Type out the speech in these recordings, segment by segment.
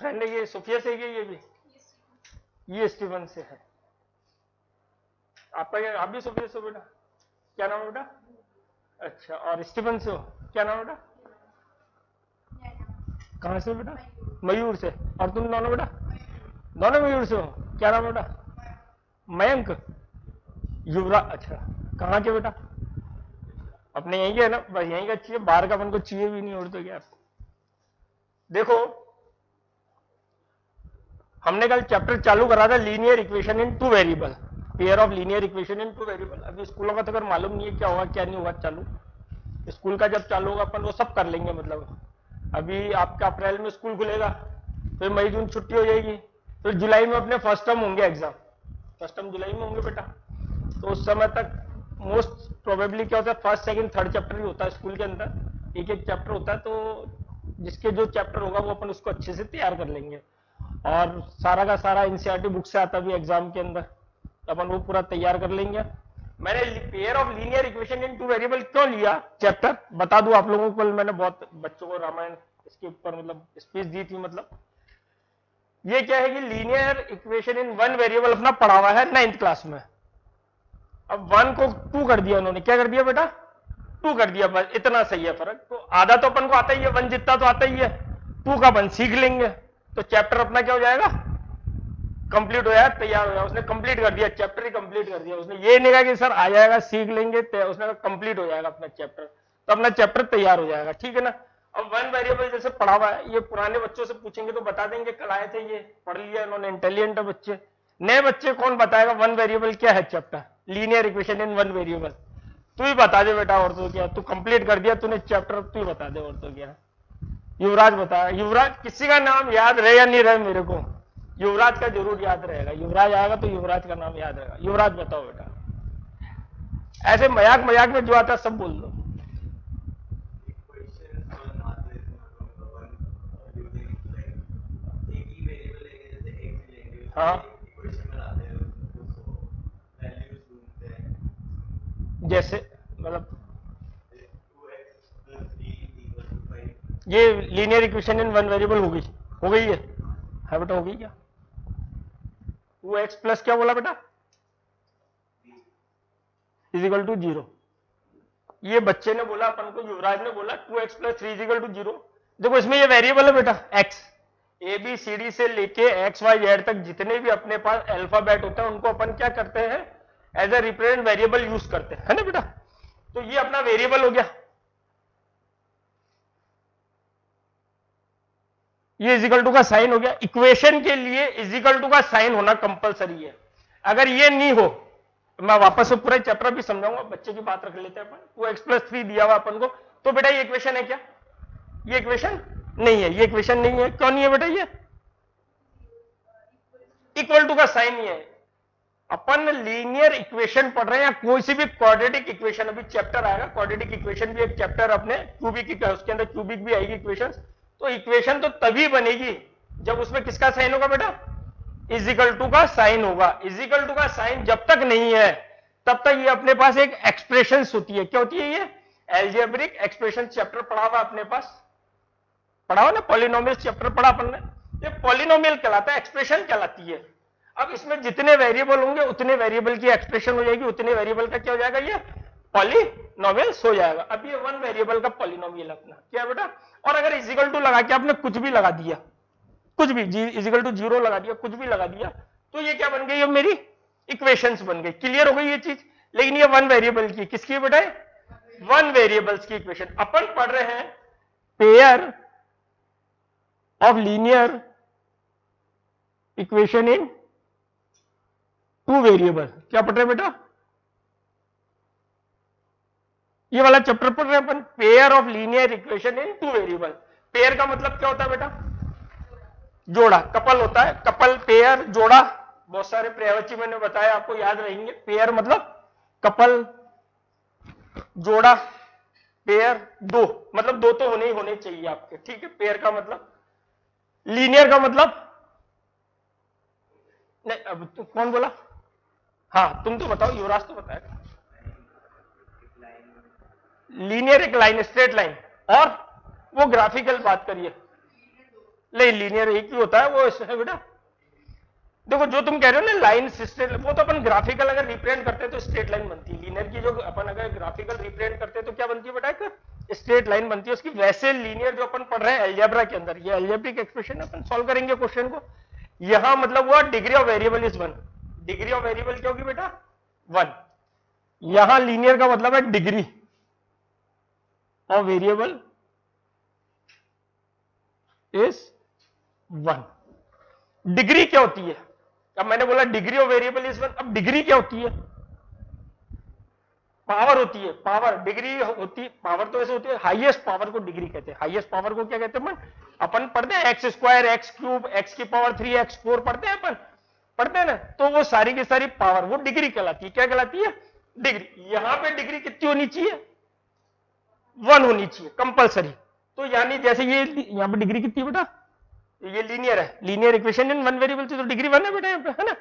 Friend है, ये Sophia से है, ये भी ये स्टीवन से है। आपका आप भी सोफिया से हो बेटा? क्या नाम है बेटा? अच्छा, और स्टीवन से हो? क्या नाम है बेटा? कहाँ से बेटा? मयूर से। और तुम दोनों बेटा? दोनों मयूर से हो। क्या नाम है बेटा? मयंक, युवराज। अच्छा, कहाँ के बेटा? अपने यहीं के है ना? बस यहीं का चाहिए, बाहर का अपन को चाहिए भी नहीं। और तो क्या, देखो हमने कल चैप्टर चालू करा था linear equation in two variable, pair of linear equation in two variable. अभी स्कूलों का तो अगर मालूम नहीं है क्या होगा क्या नहीं होगा चालू, स्कूल का जब चालू होगा अपन वो सब कर लेंगे। मतलब अभी आपका अप्रैल में स्कूल खुलेगा, फिर मई जून छुट्टी हो जाएगी, फिर जुलाई में अपने फर्स्ट टर्म होंगे एग्जाम, फर्स्ट टर्म जुलाई में होंगे बेटा। तो उस समय तक मोस्ट प्रोबेबली क्या होता है, फर्स्ट सेकंड थर्ड चैप्टर ही होता है स्कूल के अंदर, एक एक चैप्टर होता है। तो जिसके जो चैप्टर होगा वो अपन उसको अच्छे से तैयार कर लेंगे, और सारा का सारा एनसीईआरटी बुक से आता भी एग्जाम के अंदर, अपन वो पूरा तैयार कर लेंगे। मैंने pair of linear equation in two variable क्यों लिया चैप्टर, बता दूं आप लोगों को। कल मैंने बहुत बच्चों को रामायण इसके ऊपर मतलब स्पीच दी थी। मतलब ये क्या है कि linear equation in one variable अपना पढ़ा हुआ है 9th क्लास में। अब 1 को 2 कर दिया उन्होंने। क्या कर दिया बेटा? 2 कर दिया, बस इतना सही है फर्क। तो आधा तो अपन को आता ही है, 1 जितना तो आता ही है, 2 का 1 सीख लेंगे तो चैप्टर अपना क्या हो जाएगा, कंप्लीट हो जाएगा, तैयार हो जाएगा। उसने कंप्लीट कर दिया, चैप्टर ही कंप्लीट कर दिया। उसने ये नहीं कहा कि सर आ जाएगा सीख लेंगे, उसने कहा कंप्लीट हो जाएगा अपना चैप्टर, तो अपना चैप्टर तैयार हो जाएगा। ठीक है ना? अब वन वेरिएबल जैसे पढ़ा हुआ है, ये पुराने बच्चों से पूछेंगे तो बता देंगे कल आए थे, ये पढ़ लिया इन्होंने, इंटेलिजेंट है बच्चे। नए बच्चे कौन बताएगा वन वेरिएबल क्या है chapter, linear equation in one variable? तू ही बता दे बेटा, और तो क्या, तू कंप्लीट कर दिया तूने चैप्टर, तू ही बता दे, और तो क्या। युवराज बता। युवराज, किसी का नाम याद रहे या नहीं रहे मेरे को, युवराज का जरूर याद रहेगा। युवराज आएगा तो युवराज का नाम याद रहेगा। युवराज बताओ बेटा, ऐसे मजाक मजाक में जो आता है सब बोल दो। हाँ, जैसे मतलब ये linear equation in one variable हो गई, हो गई है बेटा, हो गई क्या? 2x प्लस क्या बोला बेटा, इज इक्वल टू 0। ये बच्चे ने बोला अपन को, युवराज ने बोला 2x plus 3 is equal to 0। देखो इसमें ये वेरिएबल है बेटा x, a b c d से लेके एक्स वाई जेड तक जितने भी अपने पास अल्फाबेट होता है उनको अपन क्या करते हैं, as a represent variable use करते हैं, है ना बेटा? तो ये अपना वेरिएबल हो गया, ये इजिकल टू का साइन हो गया। इक्वेशन के लिए इजिकल टू का साइन होना कंपलसरी है। अगर ये नहीं हो, मैं वापस से पूरा चैप्टर भी समझाऊंगा, बच्चे की बात रख लेते हैं अपन। 2x प्लस 3 दिया हुआ अपन को, तो बेटा ये इक्वेशन है क्या? ये इक्वेशन नहीं है, ये इक्वेशन नहीं है। क्यों नहीं है बेटा? ये इक्वल टू का साइन ही है। अपन लीनियर इक्वेशन पढ़ रहे हैं या कोई सी भी क्वाड्रेटिक इक्वेशन, अभी चैप्टर आएगा क्वाड्रेटिक इक्वेशन भी, एक चैप्टर अपने क्यूबिक, उसके अंदर क्यूबिक भी आएगी इक्वेशन। तो इक्वेशन तो तभी बनेगी जब उसमें किसका साइन होगा बेटा, इजिकल टू का साइन होगा। इजिकल टू का साइन जब तक नहीं है तब तक ये अपने पास एक एक्सप्रेशन होती है। क्या होती है ये? Algebraic expression. चैप्टर पढ़ा हुआ अपने पास, पढ़ा हुआ ना, पॉलिनोमियल चैप्टर पढ़ा अपन ने। ये पॉलिनोमियल कहलाता है, एक्सप्रेशन कहलाती है। अब इसमें जितने वेरिएबल होंगे उतने वेरिएबल की एक्सप्रेशन हो जाएगी, उतने वेरिएबल का क्या हो जाएगा, ये पॉलिनोमियल हो जाएगा। अब ये वन वेरिएबल का पॉलिनोमियल अपना क्या है बेटा? और अगर इजिकल टू लगा के आपने कुछ भी लगा दिया, कुछ भी इजिकल टू 0 लगा दिया, कुछ भी लगा दिया, तो ये क्या बन गई, ये मेरी इक्वेशंस बन गई। क्लियर हो गई ये चीज? लेकिन ये वन वेरिएबल की, किसकी बेटा? वन वेरिएबल्स की इक्वेशन। अपन पढ़ रहे हैं pair of linear equation in two variable. क्या पढ़ रहे हैं बेटा? ये वाला चैप्टर पढ़ रहे हैं अपन, pair of linear equation in two variable. Pair का मतलब क्या होता है बेटा? जोड़ा, कपल होता है, कपल, पेयर, जोड़ा। बहुत सारे पर्यायवाची मैंने बताया, आपको याद रहेंगे। पेयर मतलब कपल, जोड़ा, पेयर, दो, मतलब दो तो होने ही होने चाहिए आपके, ठीक है? पेयर का मतलब। लीनियर का मतलब नहीं, अब तो कौन बोला? हाँ तुम तो बताओ, युवराज तो बताएगा। लीनियर एक लाइन, स्ट्रेट लाइन, और वो ग्राफिकल बात करिए। नहीं लीनियर एक ही होता है वो है बेटा। देखो जो तुम कह रहे हो ना लाइन स्ट्रेट, वो तो अपन ग्राफिकल अगर रिप्रेजेंट करते हैं तो स्ट्रेट लाइन बनती है। लीनियर की जो अपन अगर ग्राफिकल रिप्रेजेंट करते हैं तो क्या बनती है बेटा, एक स्ट्रेट लाइन बनती है उसकी। वैसे लीनियर जो अपन पढ़ रहे हैं अलजेब्रा के अंदर, ये अलजेब्रिक एक्सप्रेशन अपन सॉल्व करेंगे क्वेश्चन को। यहां मतलब हुआ degree of variable is 1। Degree of variable क्या होगी बेटा, 1। यहां लीनियर का मतलब है degree of variable is 1। Degree क्या होती है, अब मैंने बोला डिग्री ऑफ वेरिएबल इज 1, अब डिग्री क्या होती है, पावर होती है। पावर डिग्री होती, पावर तो ऐसे होती है, हाईएस्ट पावर को डिग्री कहते हैं। हाईएस्ट पावर को क्या कहते हैं अपन पढ़ते हैं x square, x cube, x की पावर 3, एक्स 4 पढ़ते हैं अपन, पढ़ते हैं ना, तो वो सारी की सारी पावर वो डिग्री कहलाती है। क्या कहलाती है, डिग्री। यहां पे डिग्री कितनी होनी चाहिए, 1 होनी चाहिए कंपलसरी। तो यानी जैसे ये यहां पे डिग्री कितनी बेटा, ये लीनियर है, लीनियर इक्वेशन इन 1 वेरिएबल से, तो डिग्री 1 है बेटा यहाँ पे, है ना।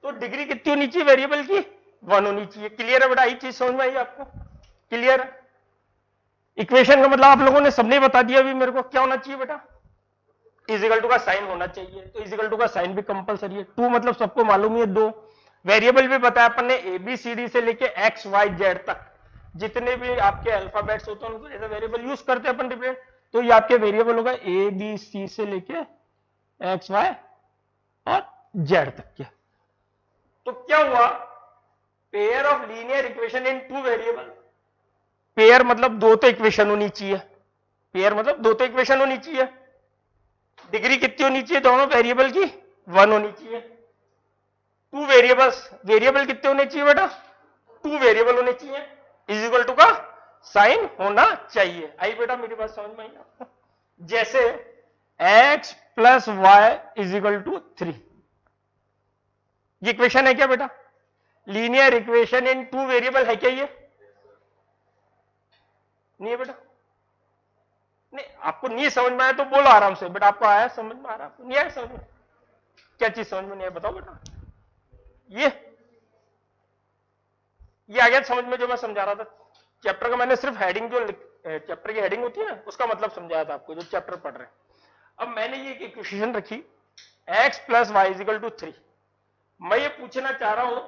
तो डिग्री कितनी होनी चाहिए वेरिएबल की, 1 होनी चाहिए। क्लियर है बेटा, यही चीज समझ में आई आपको, क्लियर है। इक्वेशन का मतलब आप लोगों ने सबने बता दिया अभी मेरे को, क्या होना चाहिए बेटा, इजिकल टू का साइन होना चाहिए। तो इजिकल टू का साइन भी कंपलसरी है। 2 मतलब सबको मालूम है 2। वेरिएबल भी बताया अपन ने, ABCD से लेके XYZ तक जितने भी आपके अल्फाबेट्स होते हैं उनको एज ए वेरिएबल यूज करते हैं अपन डिफरेंट। तो ये आपके वेरिएबल होगा ABC से लेके XY और Z तक के। तो क्या हुआ, pair of linear equation in 2 variable. Pair मतलब 2 तो इक्वेशन होनी चाहिए, पेयर मतलब 2 तो इक्वेशन होनी चाहिए। डिग्री कितनी होनी चाहिए दोनों वेरिएबल की, 1 होनी चाहिए। 2 वेरिएबल्स, वेरिएबल कितने होने चाहिए बेटा, 2 वेरिएबल होने चाहिए। इज इक्वल टू का साइन होना चाहिए। आई बेटा मेरी बात समझ में आई आपको। जैसे x plus y is equal to 3, ये इक्वेशन है क्या बेटा, लीनियर इक्वेशन इन 2 वेरिएबल है क्या ये, नहीं है बेटा। नहीं, आपको नहीं समझ में आया तो बोलो आराम से, बेटा आपको आया समझ में, आ रहा आपको नहीं आया समझ में, क्या चीज समझ में नहीं आया बताओ बेटा। ये आ गया समझ में जो मैं समझा रहा था। चैप्टर का मैंने सिर्फ हेडिंग, जो चैप्टर की हेडिंग होती है ना उसका मतलब समझाया था आपको, जो चैप्टर पढ़ रहे हैं। अब मैंने ये इक्वेशन रखी x plus y is equal to 3। मैं ये पूछना चाह रहा हूं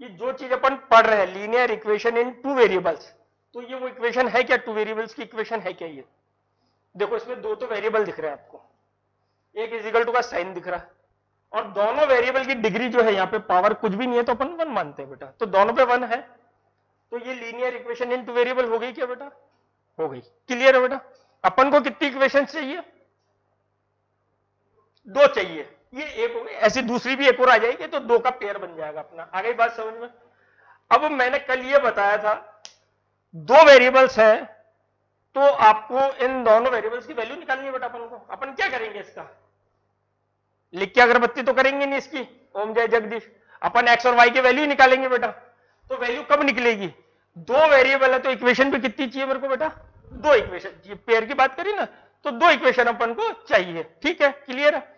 कि जो चीज अपन पढ़ रहे हैं लीनियर इक्वेशन इन 2 वेरिएबल्स, तो ये वो इक्वेशन है क्या, 2 वेरिएबल्स की इक्वेशन है क्या ये। देखो इसमें 2 तो वेरिएबल दिख रहे हैं आपको, एक इजिकल टू का साइन दिख रहा है, और दोनों वेरिएबल की डिग्री जो है यहाँ पे पावर कुछ भी नहीं है तो अपन 1 मानते हैं बेटा। तो दोनों पे 1 है, तो ये लीनियर इक्वेशन इन 2 वेरिएबल हो गई क्या बेटा, हो गई। क्लियर है बेटा। अपन को कितनी इक्वेशन चाहिए, 2 चाहिए। ये एक हो गई, ऐसी दूसरी भी एक और आ जाएगी तो 2 का पेयर बन जाएगा अपना। आ गई बात समझ में। अब मैंने कल ये बताया था 2 वेरिएबल्स है तो आपको इन दोनों वेरिएबल्स की वैल्यू निकालनी है बेटा। अपन को, अपन क्या करेंगे इसका, लिख के अगरबत्ती तो करेंगे नहीं इसकी, ओम जय जगदीश। अपन एक्स और वाई की वैल्यू निकालेंगे बेटा। तो वैल्यू कब निकलेगी, 2 वेरिएबल है तो इक्वेशन भी कितनी चाहिए मेरे को बेटा, 2 इक्वेशन। पेयर की बात करी ना, तो 2 इक्वेशन अपन को चाहिए। ठीक है, क्लियर है।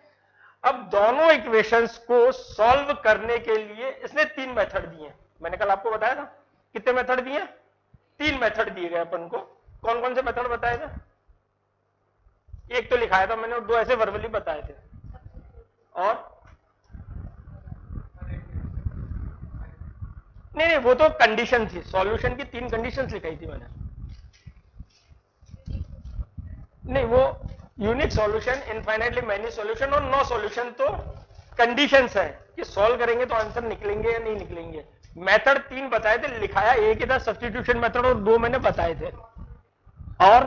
अब दोनों इक्वेशंस को सॉल्व करने के लिए इसने 3 मेथड दिए। मैंने कल आपको बताया था कितने मेथड दिए, 3 मेथड दिए गए अपन को। कौन कौन से मेथड बताए थे, एक तो लिखाया था मैंने और 2 ऐसे वर्बली बताए थे। और नहीं, वो तो कंडीशन थी, सॉल्यूशन की 3 कंडीशंस लिखाई थी मैंने। नहीं, वो unique solution, infinitely many solution और नो सॉल्यूशन तो कंडीशंस है कि सॉल्व करेंगे तो आंसर निकलेंगे या नहीं निकलेंगे। मेथड 3 बताए थे, लिखाया एक ही था सब्स्टिट्यूशन मेथड, और 2 मैंने बताए थे। और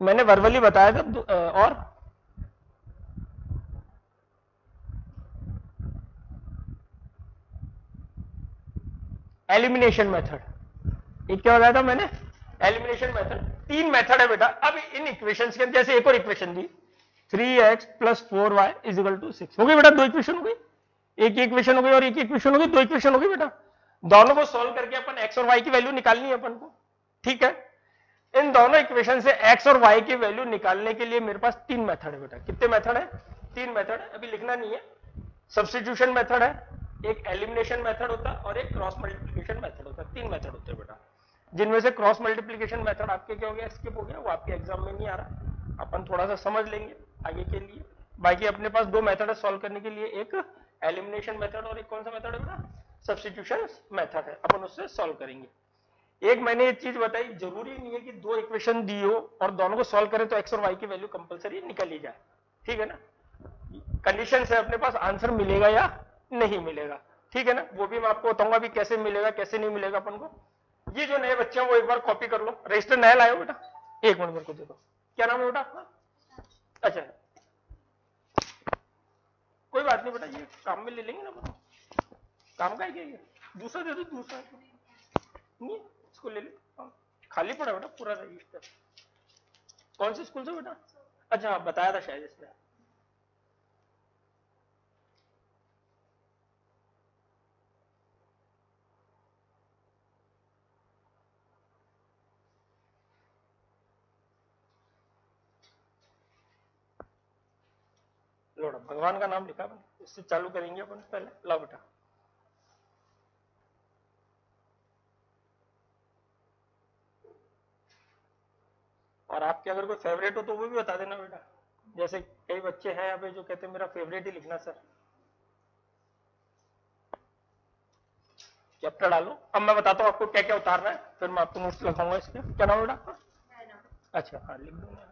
मैंने वर्बली बताया था। और एलिमिनेशन मेथड, एक क्या बताया था मैंने, एलिमिनेशन मेथड। 3 मेथड है बेटा। अब इन इक्वेशंस के जैसे एक और इक्वेशन दी 3x plus 4y is equal to 6 हो गई बेटा, 2 इक्वेशन हो गई। एक इक्वेशन हो गई और एक इक्वेशन हो गई, 2 इक्वेशन हो गई बेटा। दोनों को सॉल्व करके अपन x और y की वैल्यू निकालनी है अपन को। ठीक है, इन दोनों इक्वेशन से x और y की वैल्यू निकालने के लिए मेरे पास 3 मेथड है बेटा। कितने मेथड है, 3 मेथड है। अभी लिखना नहीं है। सब्स्टिट्यूशन मेथड है, एक एलिमिनेशन मेथड होता है और एक क्रॉस मल्टीप्लिकेशन मेथड होता है। 3 मेथड होते हैं बेटा। जिनमें से क्रॉस मल्टीप्लीकेशन मेथड आपके क्या हो गया, स्किप हो गया, वो आपके एग्जाम में नहीं आ रहा, अपन थोड़ा सा समझ लेंगे आगे के लिए। बाकी अपने पास दो मेथड है सॉल्व करने के लिए, एक एलिमिनेशन मेथड और एक कौन सा मेथड है बेटा, सब्स्टिट्यूशन मेथड है, अपन उससे सॉल्व करेंगे। एक मैंने एक चीज बताई, जरूरी नहीं है कि दो इक्वेशन दी हो और दोनों को सॉल्व करें तो एक्स और वाई की वैल्यू कंपलसरी निकल ही जाए, ठीक है ना। कंडीशन से अपने पास आंसर मिलेगा या नहीं मिलेगा, ठीक है ना, वो भी मैं आपको बताऊंगा भी कैसे मिलेगा कैसे नहीं मिलेगा अपन को। ये जो नए बच्चे हैं वो एक बार कॉपी कर लो, रजिस्टर नया लाए हो बेटा, एक मिनट मेरे को दे दो, क्या नाम है बेटा आपका, अच्छा कोई बात नहीं बेटा, ये काम में ले लेंगे ना बेटा, काम का है क्या, ये दूसरा दे दो, दूसरा नहीं इसको ले ले, खाली पड़ा बेटा पूरा रजिस्टर। कौन से स्कूल से बेटा, अच्छा बताया था शायद इसने। लो भगवान का नाम लिखा अपन, इससे चालू करेंगे अपन पहले, लो बेटा। और आपके अगर कोई फेवरेट हो तो वो भी बता देना बेटा, जैसे कई बच्चे हैं यहाँ पे जो कहते हैं मेरा फेवरेट ही लिखना सर। चैप्टर डालो, अब मैं बताता हूँ आपको क्या क्या उतारना है, फिर मैं आपको नोट्स लिखाऊंगा इसके। क्या नाम है बेटा, अच्छा हाँ लिख दूंगा।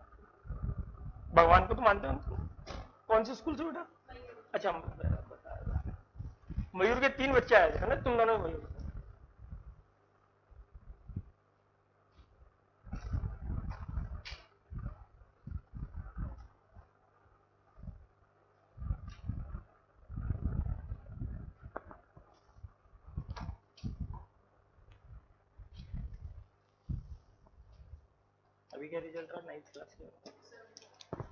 भगवान को तो मानते हो, कौन से स्कूल से बेटा, अच्छा मयूर के 3 बच्चे आए थे ना तुम दोनों, मयूर अभी क्या रिजल्ट रहा 9th क्लास के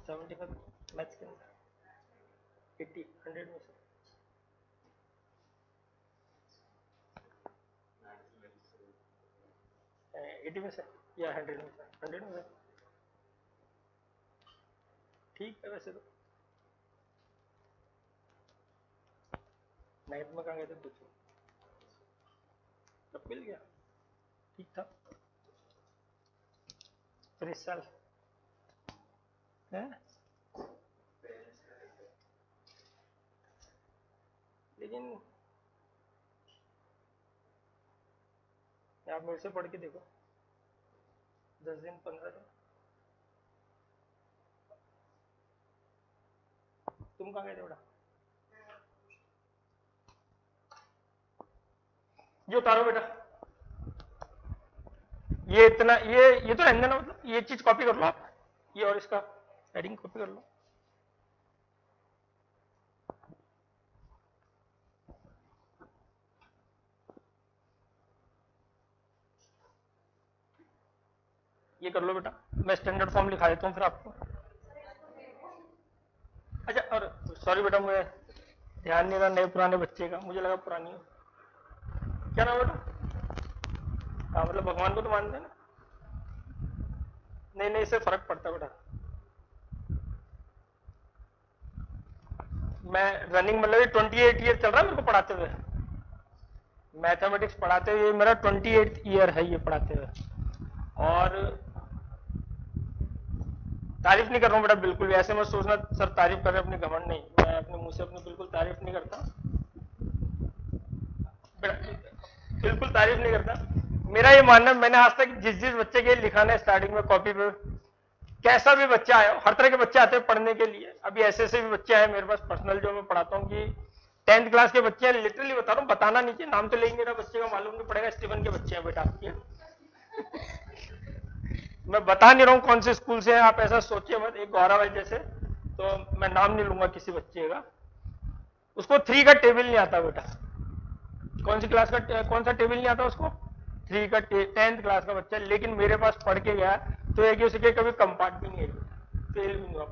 75 मैथ्स के अंदर 80 100 में से 80 में से या 100 में से 100 में से, ठीक है। वैसे तो 9th में कहाँ गए थे पूछो, तब मिल गया, ठीक था फिर इस साल है। लेकिन आप मेरे से पढ़ के देखो 10 दिन 15 दिन, तुम कहाँ गए थे बेटा, ये उतारो बेटा, ये इतना ये तो रहने देना, मतलब ये चीज कॉपी कर लो आप, ये और इसका हेडिंग कॉपी कर लो। ये कर लो बेटा, मैं स्टैंडर्ड फॉर्म लिखा देता हूँ फिर आपको। अच्छा और सॉरी बेटा मुझे ध्यान नहीं रहा नए पुराने बच्चे का, मुझे लगा पुरानी हो। क्या नाम बेटा, हाँ मतलब भगवान को तो मानते हैं ना, नहीं नहीं इससे फर्क पड़ता बेटा। मैं रनिंग मतलब 28 ईयर चल रहा है मेरे को पढ़ाते हुए, मैथमेटिक्स पढ़ाते हुए मेरा 28 ईयर है ये पढ़ाते हुए। और तारीफ नहीं कर रहा हूँ बेटा बिल्कुल भी, ऐसे मत सोचना सर तारीफ कर रहे अपने घमंड, नहीं मैं अपने मुंह से अपनी बिल्कुल तारीफ नहीं करता बिल्कुल तारीफ नहीं करता। मेरा ये मानना है, मैंने आज तक जिस जिस बच्चे के लिखा है स्टार्टिंग में कॉपी पे, कैसा भी बच्चा आया, हर तरह के बच्चे आते हैं पढ़ने के लिए। अभी ऐसे भी बच्चे आए मेरे पास पर्सनल जो मैं पढ़ाता हूँ कि 10th क्लास के बच्चे हैं, लिटरली बता रहा हूँ, बताना नहीं चाहिए, नाम तो लेंगे ना बच्चे का मालूम नहीं पड़ेगा, स्टीफन के बच्चे हैं बेटा आपके मैं बता नहीं रहा हूँ कौन से स्कूल से है, आप ऐसा सोचिए मत, एक गौरव है जैसे, तो मैं नाम नहीं लूंगा किसी बच्चे का, उसको 3 का टेबल नहीं आता बेटा, कौन सी क्लास का कौन सा टेबल नहीं आता उसको, 3 का 10th क्लास का बच्चा, लेकिन मेरे पास पढ़ के गया तो एक उसके कभी कंपार्ट भी नहीं है, फेल भी नहीं हुआ।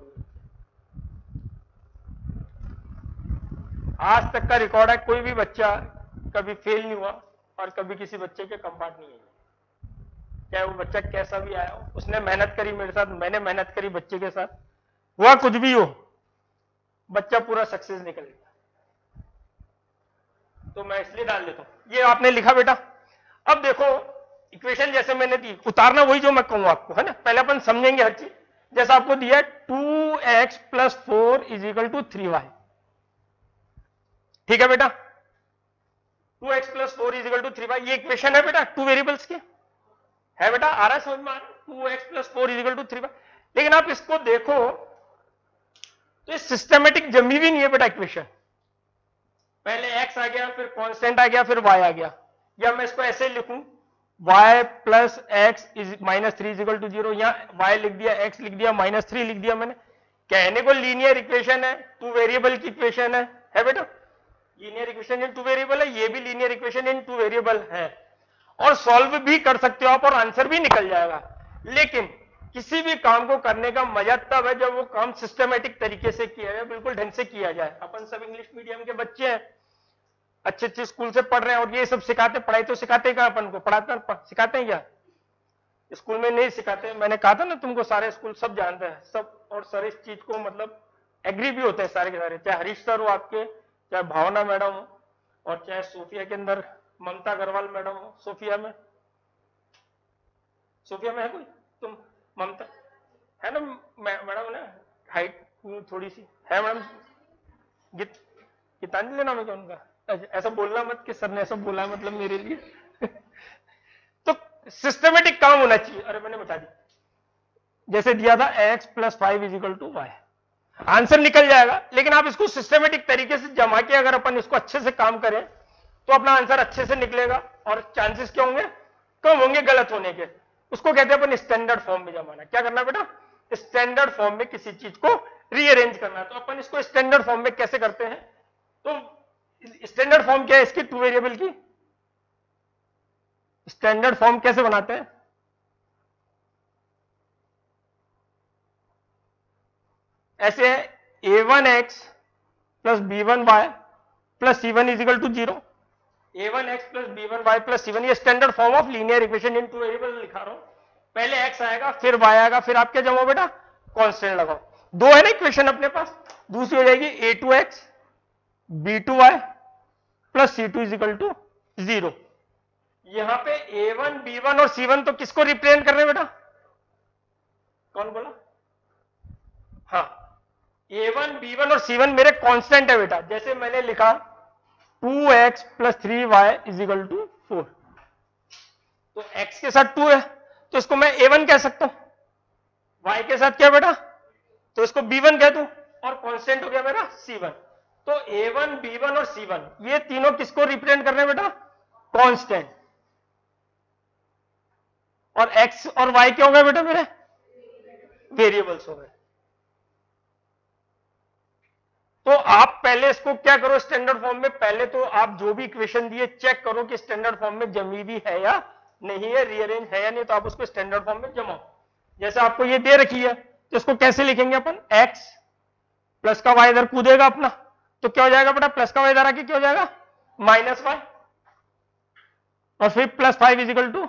आज तक का रिकॉर्ड है, कोई भी बच्चा कभी फेल नहीं हुआ और कभी किसी बच्चे के कंपार्ट नहीं है, चाहे वो बच्चा कैसा भी आया हो, उसने मेहनत करी मेरे साथ, मैंने मेहनत करी बच्चे के साथ, हुआ कुछ भी हो, बच्चा पूरा सक्सेस निकल गया। तो मैं इसलिए डाल देता हूं, ये आपने लिखा बेटा। अब देखो इक्वेशन जैसे मैंने दी, उतारना वही जो मैं कहूं आपको, है ना, पहले अपन समझेंगे हर चीज। जैसा आपको दिया 2x + 4 = 3y, ठीक है बेटा, 2x + 4 = 3y, ये इक्वेशन है बेटा टू वेरिएबल्स की, है बेटा, आ रहा है समझ में, आ रहा है, 2x + 4 = 3y। लेकिन आप इसको देखो तो ये सिस्टमेटिक जमी भी नहीं है बेटा इक्वेशन, पहले x आ गया, फिर कांस्टेंट आ गया, फिर y आ गया, या मैं इसको ऐसे लिखूं y + x -3 = 0, या y लिख दिया, x लिख दिया, -3 लिख दिया मैंने, कहने को लीनियर इक्वेशन है, टू वेरिएबल की इक्वेशन है बेटा, linear equation in two variable है, ये भी linear equation in two variable है, और सॉल्व भी कर सकते हो आप, और आंसर भी निकल जाएगा। लेकिन किसी भी काम को करने का मजा तब है जब वो काम सिस्टमेटिक तरीके से किया जाए, बिल्कुल ढंग से किया जाए। अपन सब इंग्लिश मीडियम के बच्चे हैं, अच्छे अच्छे स्कूल से पढ़ रहे हैं, और ये सब सिखाते, पढ़ाई तो सिखाते कहां अपन को, पढ़ाते सिखाते हैं क्या, स्कूल में नहीं सिखाते। मैंने कहा था ना तुमको, सारे स्कूल सब जानते हैं सब, और सर इस चीज को मतलब एग्री भी होते हैं सारे के सारे, चाहे हरीश सर हो आपके, चाहे भावना मैडम हो, और चाहे सोफिया के अंदर ममता अग्रवाल मैडम हो, सोफिया में है कोई, तुम ममता है ना मैडम, ना हाइट थोड़ी सी है मैडम, गीतांजलि नाम है क्या उनका, ऐसा बोलना मत कि सर ने ऐसा बोला मतलब मेरे लिए तो सिस्टमेटिक काम होना चाहिए। अरे मैंने बता दी, जैसे दिया था x + 5 = y, आंसर निकल जाएगा, लेकिन आप इसको सिस्टमेटिक तरीके से जमा के अगर अपन इसको अच्छे से काम करें तो अपना आंसर अच्छे से निकलेगा, और चांसेस क्या होंगे, कम होंगे गलत होने के। उसको कहते हैं अपन स्टैंडर्ड फॉर्म में जमाना। क्या करना बेटा, स्टैंडर्ड फॉर्म में किसी चीज को रीअरेंज करना। तो अपन इसको स्टैंडर्ड फॉर्म में कैसे करते हैं, तो स्टैंडर्ड फॉर्म क्या है इसकी, टू वेरिएबल की स्टैंडर्ड फॉर्म कैसे बनाते हैं, ऐसे है a1x + b1y + c1 = 0, a1x + b1y + c1, ये standard form of linear equation in two variable लिखा रहा हूं। पहले x आएगा, फिर y आएगा, फिर आप क्या जमाओ बेटा, कांस्टेंट लगाओ। दो है ना इक्वेशन अपने पास, दूसरी हो जाएगी a2x b2y + c2 = 0। यहां पे a1 b1 और c1 तो किसको रिप्रेजेंट कर रहे हैं बेटा, कौन बोला, हाँ, a1 b1 और c1 मेरे कांस्टेंट है बेटा। जैसे मैंने लिखा 2x + 3y = 4, तो x के साथ 2 है तो इसको मैं a1 कह सकता हूं, y के साथ क्या बेटा, तो इसको b1 कह दूं, और कांस्टेंट हो गया मेरा c1। तो a1 b1 और c1 ये तीनों किसको रिप्रेजेंट कर रहे हैं बेटा, कांस्टेंट, और x और y क्या हो गए बेटा मेरे, वेरिएबल्स हो गए। तो आप पहले इसको क्या करो स्टैंडर्ड फॉर्म में, पहले तो आप जो भी इक्वेशन दिए चेक करो कि स्टैंडर्ड फॉर्म में जमी भी है या नहीं है, रीअरेंज है या नहीं, तो आप उसको स्टैंडर्ड फॉर्म में जमाओ। जैसे आपको ये दे रखी है तो इसको कैसे लिखेंगे अपन, x प्लस का y इधर कूदेगा अपना, तो क्या हो जाएगा बेटा, प्लस का y इधर आके क्या हो जाएगा, -y, और फिर +5 =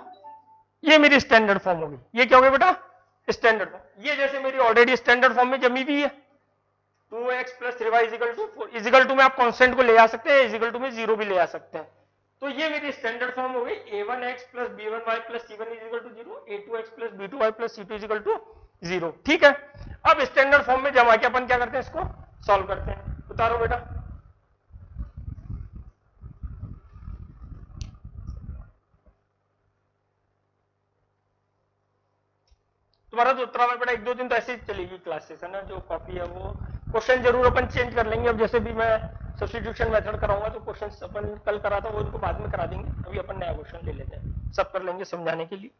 ये मेरी स्टैंडर्ड फॉर्म होगी। ये क्या हो गया बेटा, स्टैंडर्ड फॉर्म। ये जैसे मेरी ऑलरेडी स्टैंडर्ड फॉर्म में जमी भी है, 2x + 3y = 4, इजिकल टू में आप कांस्टेंट को ले आ सकते हैं, इजिकल टू में 0 भी ले आ सकते हैं। तो ये मेरी स्टैंडर्ड फॉर्म हो गई, a1x + b1y + c1 = 0, a2x + b2y + c2 = 0। ठीक है, अब स्टैंडर्ड फॉर्म में जमा के अपन क्या करते हैं, इसको सॉल्व करते हैं। उतारो बेटा, तुम्हारा तो उतरा हुआ बेटा, 1-2 दिन तो ऐसे ही चलेगी क्लासेस, है ना, जो कॉपी है वो क्वेश्चन जरूर अपन चेंज कर लेंगे। अब जैसे भी मैं सब्स्टिट्यूशन मेथड कराऊंगा तो क्वेश्चन अपन कल करा था वो इनको बाद में करा देंगे, अभी अपन नया क्वेश्चन ले लेते हैं, सब कर लेंगे समझाने के लिए।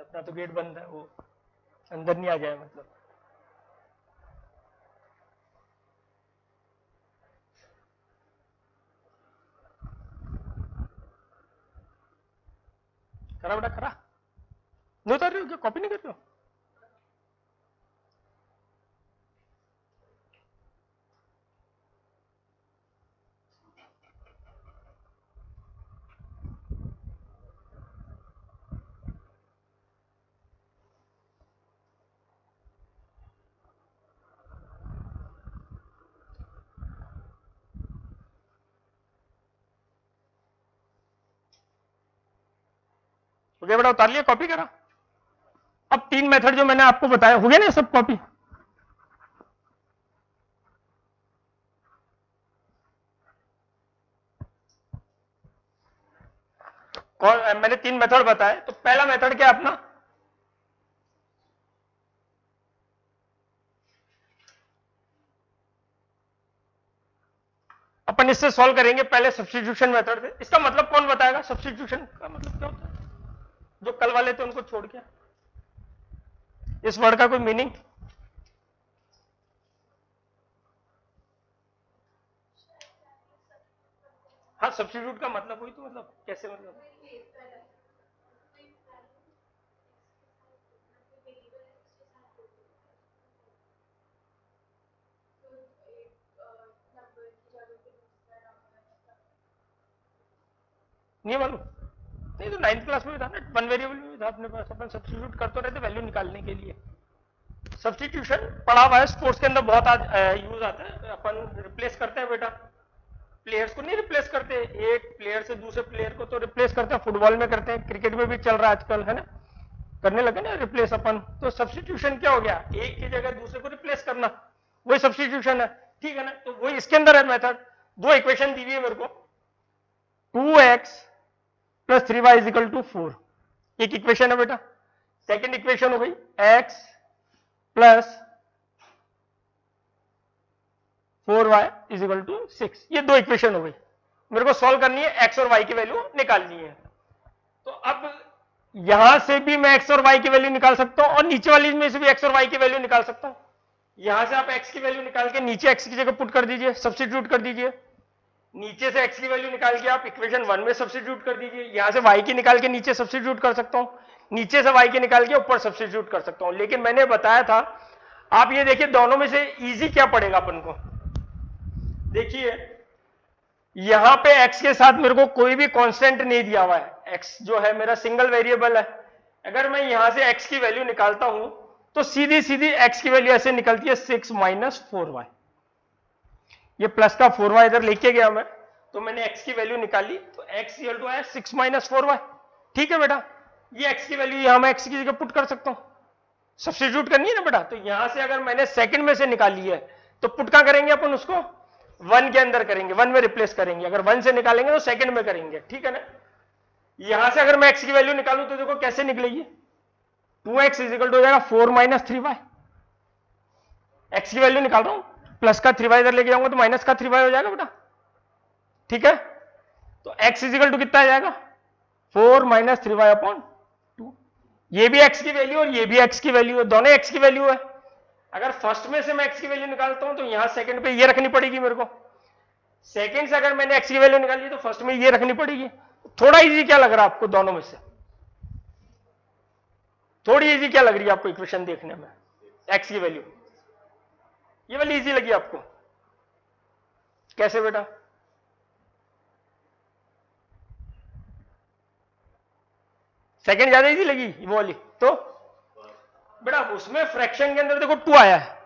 अपना तो गेट बंद है, वो अंदर नहीं आ जाए मतलब। करा बेटा करा, नहीं उतार रहे हो क्या, कॉपी नहीं कर रहे हो? ओके बेटा, उतार लिया, कॉपी करा। अब 3 मेथड जो मैंने आपको बताया, हो गया ना सब कॉपी? मैंने 3 मेथड बताए। तो पहला मेथड क्या है अपना, अपन इससे सॉल्व करेंगे पहले सब्स्टिट्यूशन मेथड से। इसका मतलब कौन बताएगा, सब्स्टिट्यूशन का मतलब क्या होता है? जो कल वाले थे उनको छोड़ के, इस वर्ड का कोई मीनिंग? हाँ, सब्स्टिट्यूट का मतलब वही तो, मतलब कैसे, मतलब नहीं मालूम? नहीं तो 9th क्लास में भी था ना, वन वेरिएबल में भी था अपने पास, अपन सब्स्टिट्यूट करते रहते वैल्यू निकालने के लिए। सब्स्टिट्यूशन पढ़ा हुआ है, स्पोर्ट्स के अंदर बहुत आज यूज आता है। अपन रिप्लेस करते हैं बेटा, प्लेयर्स को नहीं रिप्लेस करते, एक प्लेयर से दूसरे प्लेयर को तो रिप्लेस करते हैं, फुटबॉल में करते हैं, क्रिकेट में भी चल रहा है आजकल, है ना, करने लगे ना रिप्लेस अपन। तो सब्स्टिट्यूशन क्या हो गया, एक की जगह दूसरे को रिप्लेस करना, वही सब्स्टिट्यूशन है, ठीक है ना। तो वही इसके अंदर है मेथड। दो इक्वेशन दी हुई है मेरे को, 2x plus 3y is equal to 4, एक इक्वेशन है बेटा। सेकेंड इक्वेशन हो गई x plus 4y is equal to 6, ये दो इक्वेशन हो गई। मेरे को सॉल्व करनी है, x और y की वैल्यू निकालनी है। तो अब यहां से भी मैं x और y की वैल्यू निकाल सकता हूं, और नीचे वाली में से भी x और y की वैल्यू निकाल सकता हूं। यहां से आप x की वैल्यू निकाल के नीचे x की जगह पुट कर दीजिए, सब्स्टिट्यूट कर दीजिए। नीचे से x की वैल्यू निकाल के आप इक्वेशन 1 में सब्स्टिट्यूट कर दीजिए। यहां से y की निकाल के नीचे सब्स्टिट्यूट कर सकता हूं, नीचे से y की निकाल के ऊपर सब्स्टिट्यूट कर सकता हूं। लेकिन मैंने बताया था, आप ये देखिए दोनों में से इजी क्या पड़ेगा अपन को। देखिए यहां पे x के साथ मेरे को कोई भी कांस्टेंट नहीं दिया हुआ है, x जो है मेरा सिंगल वेरिएबल है। अगर मैं यहां से x की वैल्यू निकालता हूं तो सीधी सीधी x की वैल्यू ऐसे निकलती है 6 माइनस 4y। ये प्लस का 4y इधर लेके गया मैं, तो मैंने x की वैल्यू निकाली, तो x इक्वल टू आया 6 माइनस 4y। ठीक है बेटा, ये x की वैल्यू यहां मैं x की जगह पुट कर सकता हूं, सब्स्टिट्यूट करनी है ना बेटा। तो यहां से अगर मैंने सेकंड में से निकाली है तो पुट कहां करेंगे अपन, उसको 1 के अंदर करेंगे, 1 में रिप्लेस करेंगे। अगर 1 से निकालेंगे तो सेकंड में करेंगे, ठीक है ना। यहां से अगर मैं x की वैल्यू निकालूं तो देखो कैसे निकलेगी, 2x इज इक्वल टू हो जाएगा 4 माइनस 3y। x की वैल्यू निकाल रहा हूं, प्लस का 3y इधर लेके जाऊंगा तो माइनस का 3y हो जाएगा बेटा, ठीक है। तो x इज इक्वल टू कितना आ जाएगा, 4 माइनस 3y अपॉन 2। ये भी x की वैल्यू और ये भी x की वैल्यू है, दोनों x की वैल्यू है। अगर फर्स्ट में से मैं x की वैल्यू निकालता हूं तो यहां सेकंड पे ये रखनी पड़ेगी मेरे को, सेकंड से अगर मैंने x की वैल्यू निकाली तो फर्स्ट में ये रखनी पड़ेगी। थोड़ा इजी क्या लग रहा है आपको दोनों में से, थोड़ी इजी क्या लग रही है आपको इक्वेशन देखने में, x की वैल्यू ये वाली इजी लगी आपको, कैसे बेटा? सेकंड ज्यादा इजी लगी वो वाली? तो बेटा उसमें फ्रैक्शन के अंदर देखो 2 आया है,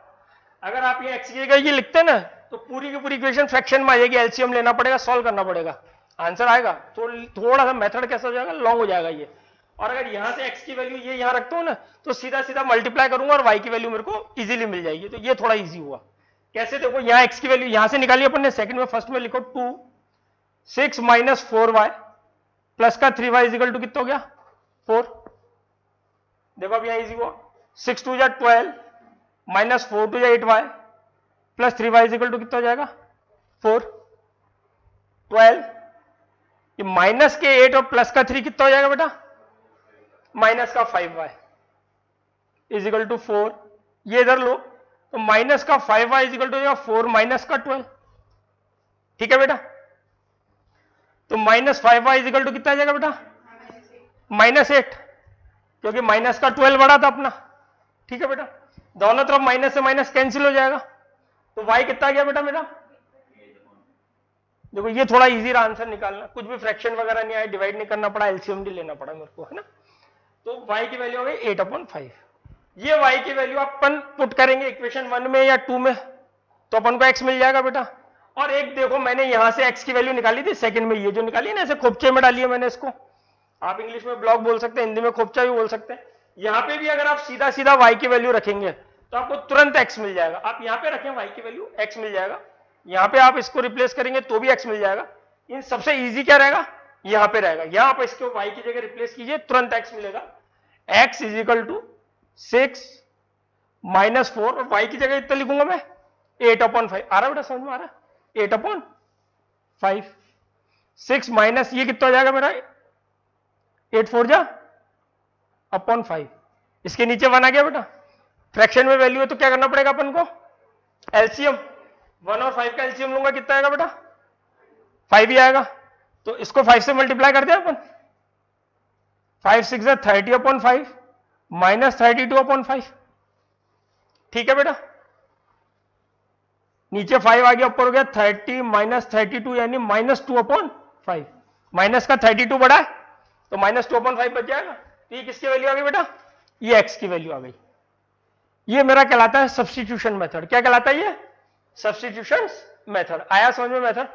अगर आप ये x की जगह ये लिखते हैं ना तो पूरी की पूरी इक्वेशन फ्रैक्शन में आ जाएगी, एलसीएम लेना पड़ेगा, सॉल्व करना पड़ेगा, आंसर आएगा। तो थोड़ा सा मेथड कैसा हो जाएगा, लॉन्ग हो जाएगा ये। और अगर यहां से x की वैल्यू ये यहां रखता हूं ना तो सीधा सीधा मल्टीप्लाई करूंगा और y की वैल्यू मेरे को इजीली मिल जाएगी। तो ये थोड़ा इजी हुआ। कैसे, देखो यहां x की वैल्यू यहां से निकाली अपन ने, सेकंड में, फर्स्ट में लिखो 2 6 माइनस 4y प्लस का 3y इज इक्वल टू कितना हो गया 4। देखो अब यहां इजी हुआ, 6 2 जा 12 माइनस 4 2 जा 8y plus 3y is equal to कितना हो जाएगा 4। 12 ये माइनस के 8 और प्लस का 3 कितना हो जाएगा बेटा, माइनस का 5y इज इक्वल टू 4। ये इधर लो तो माइनस का 5y इज इक्वल टू हो जाएगा 4 माइनस का 12, ठीक है बेटा। तो minus 5y is equal to कितना आ जाएगा बेटा, -8, क्योंकि माइनस का 12 बड़ा था अपना। ठीक है बेटा, दोनों तरफ माइनस से माइनस कैंसिल हो जाएगा, तो y कितना गया बेटा मेरा? देखो ये थोड़ा इजी रहा आंसर निकालना, कुछ भी फ्रैक्शन वगैरह नहीं आया, डिवाइड नहीं करना पड़ा, एलसीएम नहीं लेना पड़ा मेरे को, है ना। तो y की वैल्यू हो गई 8/5। ये y की वैल्यू अपन पुट करेंगे इक्वेशन 1 में या 2 में, तो अपन को x मिल जाएगा बेटा। और एक देखो मैंने यहां से x की वैल्यू निकाली थी सेकंड में, ये जो निकाली है ना, ऐसे खोपचे में डाली है मैंने इसको, आप इंग्लिश में ब्लॉक बोल सकते हैं, हिंदी में खोपचा भी बोल सकते हैं। यहां पे भी अगर आप सीधा सीधा y की वैल्यू रखेंगे तो आपको तुरंत x मिल जाएगा। आप यहां पे रखें y की वैल्यू, x मिल जाएगा। यहां पे आप इसको रिप्लेस करेंगे तो भी x मिल जाएगा। इन सबसे इजी क्या रहेगा? यहां पे रहेगा। यहां पर इसको y की जगह रिप्लेस कीजिए, तुरंत x मिलेगा। x is equal to 6 minus 4, और y की जगह इतना लिखूंगा मैं 8/5। आ रहा बेटा, समझ में आ रहा? 8/5। 6 माइनस ये कितना हो जाएगा मेरा? 8 4 जा अपॉन 5। इसके नीचे 1 आ गया बेटा। फ्रैक्शन में वैल्यू है तो क्या करना पड़ेगा अपन को? एलसीएम। 1 और 5 का एलसीएम लूंगा, कितना आएगा बेटा? 5 ही आएगा। तो इसको 5 से मल्टीप्लाई कर दिया अपन। 5 6 है 30/5 माइनस 32/5। ठीक है बेटा, नीचे 5 आ गया, ऊपर हो गया 30 माइनस 32 यानी -2/5। माइनस का 32 बड़ा है तो -2/5 बच जाएगा। तो ये किसकी वैल्यू आ गई बेटा? ये x की वैल्यू आ गई। ये मेरा कहलाता है सब्स्टिट्यूशन मेथड। क्या कहलाता है ये? Substitution method. आया समझ में मेथड?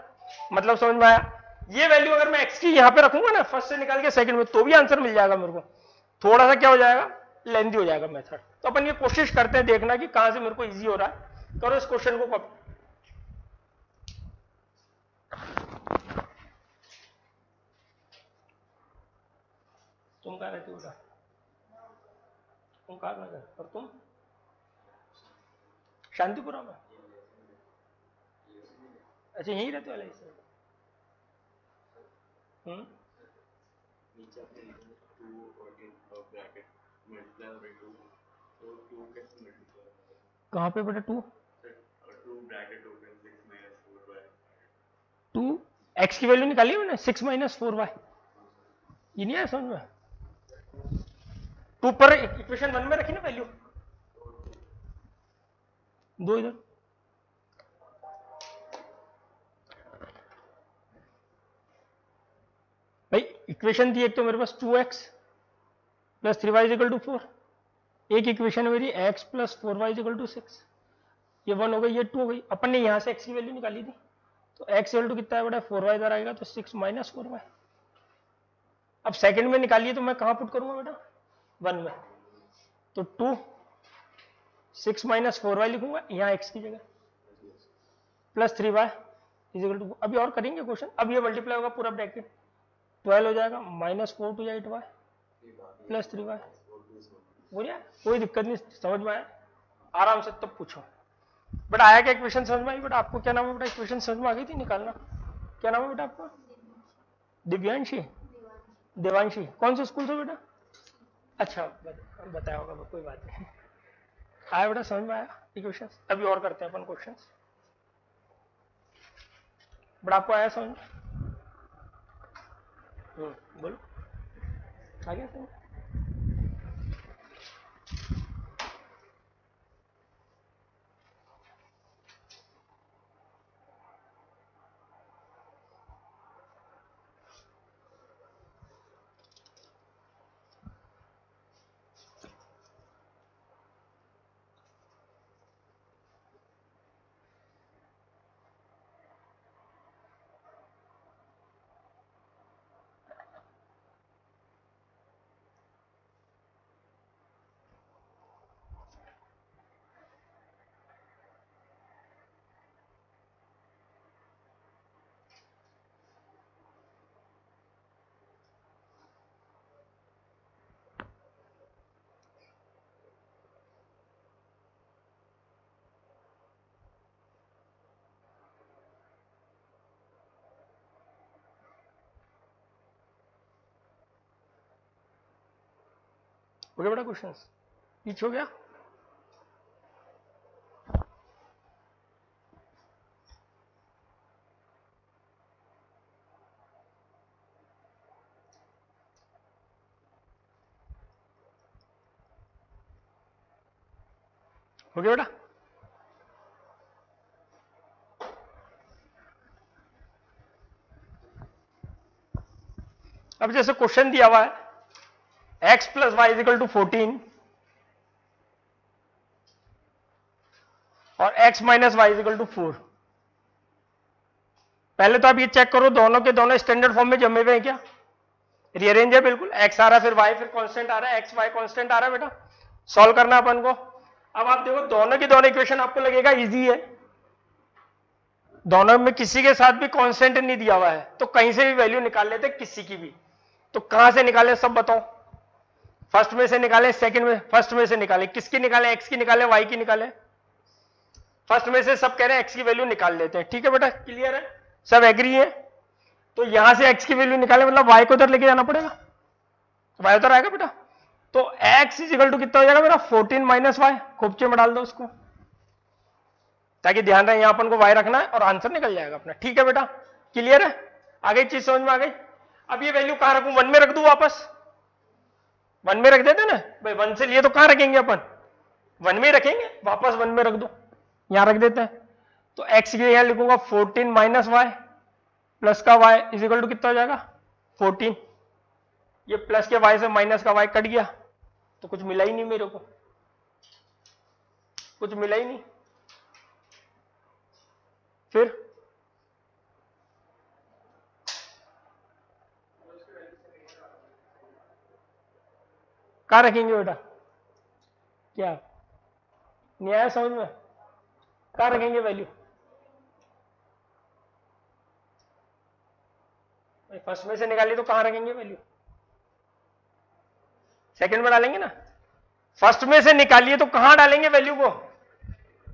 मतलब समझ में आया? ये वैल्यू अगर मैं x की यहां पे रखूंगा ना, फर्स्ट से निकाल के सेकंड में, तो भी आंसर मिल जाएगा मेरे को। थोड़ा सा क्या हो जाएगा, लेंथी हो जाएगा मेथड। तो अपन ये कोशिश करते हैं देखना कि कहां से मेरे को इजी हो रहा है। करो इस क्वेश्चन को कॉपी। तुम कहाँ रहते हो बेटा? तुम कहाँ रहते? और तुम? शांतिपुरा में? अच्छा, यहीं रहते वाले? कहाँ पे बेटा 2? 2 x की वैल्यू निकाली मैंने, 6 माइनस 4y। ये नहीं आया समझ में? 2 पर इक्वेशन 1 में रखी ना वैल्यू, 2 इधर। भाई इक्वेशन थी एक तो मेरे पास 2x plus 3y is equal to 4। एक इक्वेशन है मेरी x plus 4y is equal to 6। ये 1 हो गई, ये 2 हो गई। अपन ने यहां से x की वैल्यू निकाली थी, तो x इक्वल टू कितना है बेटा? 4y इधर आएगा तो 6 माइनस 4y। अब सेकंड में निकालिए तो मैं कहां पुट करूंगा बेटा? 1 में। तो 2 6 माइनस 4y लिखूंगा यहां x की जगह, plus 3y is equal to, अभी और करेंगे क्वेश्चन। अब ये मल्टीप्लाई होगा पूरा ब्रैकेट, 12 हो जाएगा, -4 to 8y प्लस 3y। हो गया, कोई दिक्कत नहीं, समझ में आया? आराम से तब पूछो। बट आया क्या इक्वेशन समझ में आई बेटा? आपको क्या नाम है बेटा? इक्वेशन समझ में आ गई थी निकालना? क्या नाम है बेटा आपका? दिव्यांशी? देवांशी? कौन से स्कूल से बेटा? अच्छा बताया होगा, कोई बात नहीं। आया बेटा, समझ में आया इक्वेशन? अभी और करते हैं अपन क्वेश्चन। बट आपको आया समझ? बोलो, आ गया समझ? हो गया बेटा क्वेश्चन? पीछे हो गया? हो गया बेटा? अब जैसे क्वेश्चन दिया हुआ है x plus y is equal to 14 और x minus y is equal to 4। पहले तो आप ये चेक करो दोनों के दोनों स्टैंडर्ड फॉर्म में जमे हुए हैं क्या? रीअरेंज है बिल्कुल, x आ रहा है फिर y फिर कांस्टेंट आ रहा है, x y कांस्टेंट आ रहा है बेटा। सॉल्व करना अपन को। अब आप देखो दोनों की दोनों इक्वेशन आपको लगेगा इजी है, दोनों में किसी के साथ भी कांस्टेंट नहीं दिया हुआ है, तो कहीं से भी वैल्यू निकाल लेते किसी की भी। तो कहां से निकाले सब बताओ? फर्स्ट में से निकाले, सेकंड में, फर्स्ट में से निकाले, किसकी निकाले? x की निकाले, y की निकाले? फर्स्ट में से सब कह रहे हैं x की वैल्यू निकाल लेते हैं। ठीक है बेटा, क्लियर है, सब एग्री है। तो यहां से x की वैल्यू निकाले मतलब y को उधर लेके जाना पड़ेगा, y उधर आएगा बेटा। तो x इजिकल टू कितना हो जाएगा मेरा? 14 माइनस वाई। खोपचे में डाल दो उसको, ताकि ध्यान रहे यहां अपन को y रखना है और आंसर निकल जाएगा अपना। ठीक है बेटा, क्लियर है, आ गई चीज समझ में आ गई? अब ये वैल्यू कहां रखूं? 1 में रख दूं वापस? 1 में रख देते ना भाई, 1 से लिए तो कहां रखेंगे अपन? 1 में रखेंगे, वापस 1 में रख दो, यहां रख देते हैं। तो x के यहां लिखूंगा 14 माइनस वाई प्लस का y इजिकल टू कितना हो जाएगा? 14। ये प्लस के y से माइनस का y कट गया, तो कुछ मिला ही नहीं मेरे को, कुछ मिला ही नहीं। फिर कहां रखेंगे बेटा? क्या नहीं आया समझ में? कहां रखेंगे वैल्यू? फर्स्ट में से निकाली तो कहां रखेंगे वैल्यू? सेकंड में डालेंगे ना। फर्स्ट में से निकालिए तो कहां डालेंगे वैल्यू को?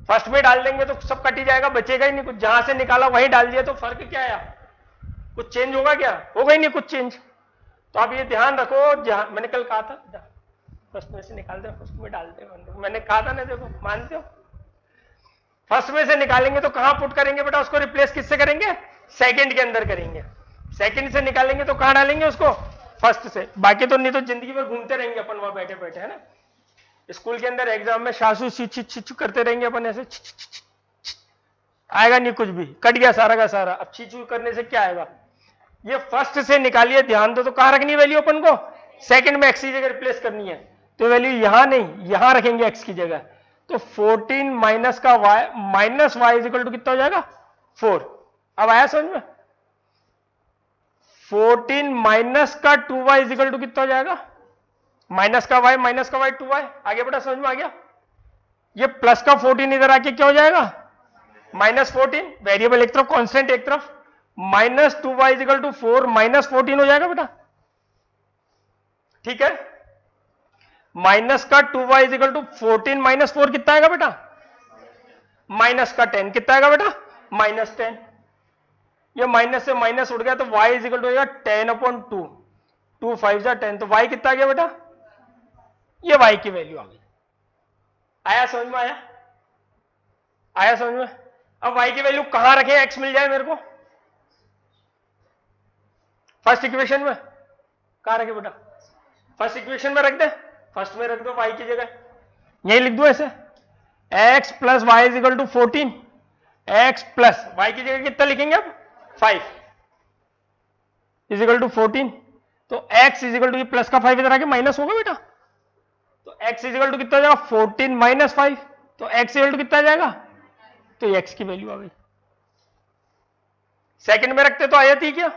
फर्स्ट में डाल देंगे तो सब कट ही जाएगा, बचेगा ही नहीं कुछ। जहां से निकाला वहीं डाल दिया, तो फर्क क्या आया? कुछ चेंज होगा क्या? होगा ही नहीं कुछ चेंज। तो आप ये ध्यान रखो, जहां मैंने कल कहा था फर्स्ट में से निकाल दे, फर्स्ट में डाल दे, मैंने कहा था ना, देखो मानते हो? फर्स्ट में से निकालेंगे तो कहां पुट करेंगे बेटा? उसको रिप्लेस किससे करेंगे? सेकंड के अंदर करेंगे। सेकंड से निकालेंगे तो कहां डालेंगे उसको? फर्स्ट से। बाकी तो नहीं तो जिंदगी भर घूमते रहेंगे अपन वहां बैठे बैठे, है ना। स्कूल के अंदर एग्जाम में शासू छिचू करते रहेंगे अपन ऐसे, आएगा नहीं कुछ भी, कट गया सारा का सारा। अब छिचू करने से क्या आएगा? ये फर्स्ट से निकालिए, ध्यान दो। तो कहां रखनी वैल्यू अपन को? सेकंड में एक्स की जगह रिप्लेस करनी है, तो वैल्यू यहां नहीं यहां रखेंगे एक्स की जगह। तो 14 माइनस का y minus y is equal to कितना हो जाएगा? 4। अब आया समझ में? 14 माइनस का 2y इजिकल टू कितना हो जाएगा? माइनस का y माइनस का y 2y। आगे बेटा समझ में आ गया? ये प्लस का 14 इधर आके क्या हो जाएगा? माइनस 14। वेरिएबल एक तरफ, कांस्टेंट एक तरफ। Minus 2y is equal to 4 minus 14 हो जाएगा बेटा। ठीक है, माइनस का 2y इजिकल टू 14 माइनस 4 कितना आएगा बेटा? माइनस का 10 कितना आएगा बेटा? माइनस 10। ये माइनस से माइनस उड़ गया, तो y इजिकल टू हो जाएगा 10/2। 2 5 जा 10, तो y कितना आ गया बेटा? ये y की वैल्यू आ गई। आया समझ में? आया समझ में? अब y की वैल्यू कहां रखें? x मिल जाए मेरे को फर्स्ट इक्वेशन में। कहां रखे बेटा? फर्स्ट इक्वेशन में रख दे, फर्स्ट में रख दो y की जगह, यही लिख दो ऐसे, x plus y is equal to 14। x प्लस y की जगह कितना लिखेंगे अब? 5 इजिकल टू 14। तो x इजिकल टू प्लस का 5 इधर आके माइनस होगा बेटा, तो x इजिकल टू कितना हो जाएगा? 14 माइनस 5। तो x इजिकल टू कितना आ जाएगा? तो x की वैल्यू आ गई। सेकंड में रखते तो आती क्या?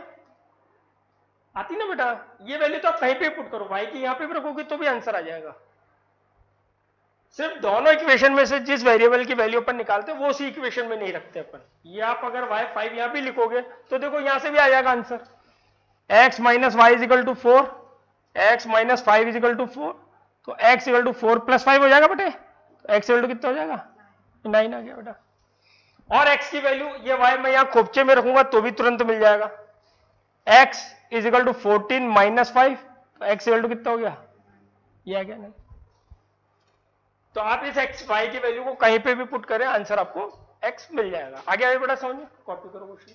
आती ना बेटा। ये वैल्यू तो आप कहीं पे पुट करो, y की यहां पे भी रखोगे तो भी आंसर आ जाएगा। सिर्फ दोनों इक्वेशन में से जिस वेरिएबल की वैल्यू अपन निकालते हैं वो उसी इक्वेशन में नहीं रखते अपन। ये आप अगर y5 यहां भी लिखोगे तो देखो यहां से भी आ जाएगा answer. x minus y is equal to 4, x minus 5 is equal to 4, तो x इक्वल टू 4 प्लस 5 हो जाएगा बेटे। तो x इक्वल टू कितना हो जाएगा? 9 आ गया बेटा। और x की वैल्यू ये y मैं यहां खोपचे में रखूंगा तो भी तुरंत मिल जाएगा। x इजिकल टू 14 माइनस 5, तो x इक्वल टू कितना हो गया? ये आ गया नहीं। तो आप इस x y की वैल्यू को कहीं पे भी पुट करें, आंसर आपको x मिल जाएगा। आगे आगे बेटा समझ में? कॉपी करो क्वेश्चन।